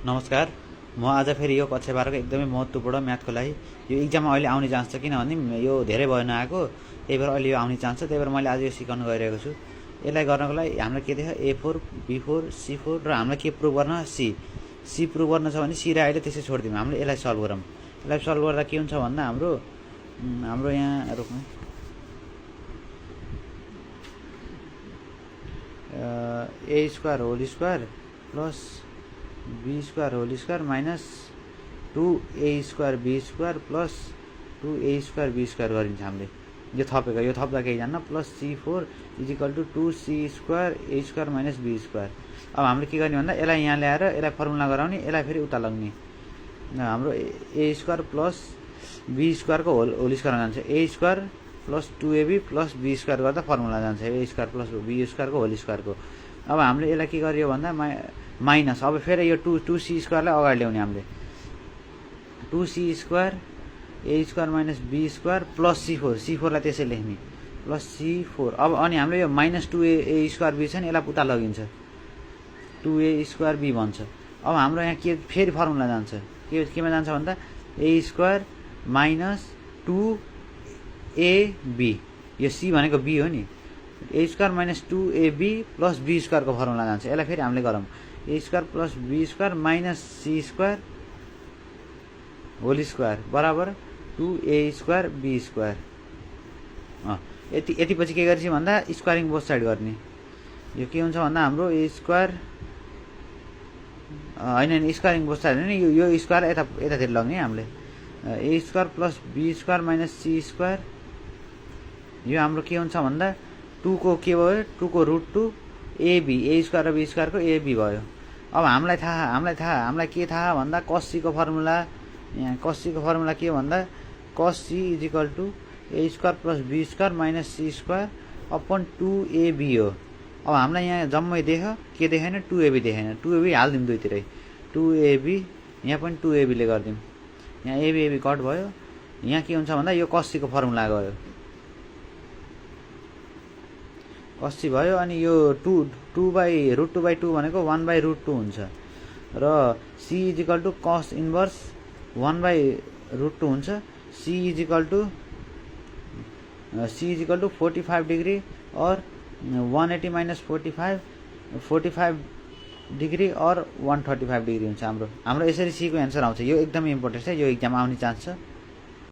नमस्कार। म आज फेरि यो कक्षा 12 को एकदमै महत्त्वपूर्ण म्याथको लागि यो इक्जाममा अहिले आउने चान्स छ, किनभने यो धेरै भयो नआएको, त्यही भएर अहिले यो आउने चान्स छ। त्यही भएर मैले आज यो सिकाउन गइरहेको छु। यसलाई गर्नको लागि हामीलाई के देख्यो, A4 B4 C4 र हामीलाई के प्रुभ गर्न, C प्रुभ गर्न छ भने C र अहिले त्यसै छोडिदिउँ। हामीले यसलाई सल्भ गरौँ। यसलाई सल्भ गर्दा के हुन्छ भन्दा हाम्रो यहाँ रोक्नु, A square whole square plus B square whole square minus 2A square B square plus 2A square B square गरिन्छ। हामीले यो थपेको, यो थप्दा केही जान्न, plus C4 equal to 2C square A square minus B square. अब हामीले के गर्ने भन्दा यसलाई यहाँ ल्याएर यसलाई फर्मुला गराउने, यसलाई फेरि उता लग्ने। हाम्रो A स्क्वायर प्लस B स्क्वायरको होल स्क्वायर जान्छ, A square plus 2AB plus B square गर्दा फर्मुला जान्छ A स्क्वायर प्लस B स्क्वायरको होल स्क्वायरको। अब हामीले यसलाई के गरियो भन्दा माइनस, अब फेरि यो 2C स्क्वायरलाई अगाडि ल्याउने। हामीले 2C square A square minus B square plus C4 लाई त्यसै लेख्ने प्लस C4। अब अनि हामीले यो माइनस 2A स्क्वायर B छ नि, यसलाई उता लगिन्छ, 2A स्क्वायर B भन्छ। अब हाम्रो यहाँ के फेरि फर्मुला जान्छ, केमा जान्छ भन्दा A स्क्वायर माइनस 2AB, यो C भनेको B हो नि, A square minus 2AB plus B स्क्वायरको फर्मुला जान्छ। यसलाई फेरि हामीले गरौँ, A square plus B square minus C square whole square बराबर 2A स्क्वायर B स्क्वायर। यति पछि के गर्छ भन्दा स्क्वायरिङ बोथ साइड गर्ने। यो के हुन्छ भन्दा हाम्रो A स्क्वायर होइन, स्क्वायरिङ बोथ साइड होइन, यो स्क्वायर यतातिर लग्ने। हामीले A square plus B square minus C square, यो हाम्रो के हुन्छ भन्दा 2 को के भयो, 2 को रुट 2 AB, A स्क्वायर र B स्क्वायरको AB भयो। अब हामीलाई के थाहा भन्दा cos C को फर्मुला, यहाँ cos C को फर्मुला के भन्दा cos C equal to A square plus B square minus C square upon 2AB हो। अब हामीलाई यहाँ जम्मै देख्यो, के देखेन, 2AB देखेन, 2AB हालिदिउँ दुईतिरै, 2AB यहाँ पनि 2AB ले गरिदिउँ। यहाँ AB कट भयो। यहाँ के हुन्छ भन्दा यो cos C को फर्मुला गयो, cos C भयो। अनि यो 2 बाई रुट 2 बाई 2 भनेको 1 बाई रुट 2 हुन्छ र C equal to cos inverse 1 by root 2 हुन्छ। C इजिकल टु 45 डिग्री और 180 माइनस 45 डिग्री और 135 डिग्री हुन्छ। हाम्रो यसरी C को एन्सर आउँछ। यो एकदमै इम्पोर्टेन्ट छ, यो एक्जाम आउने चान्स छ।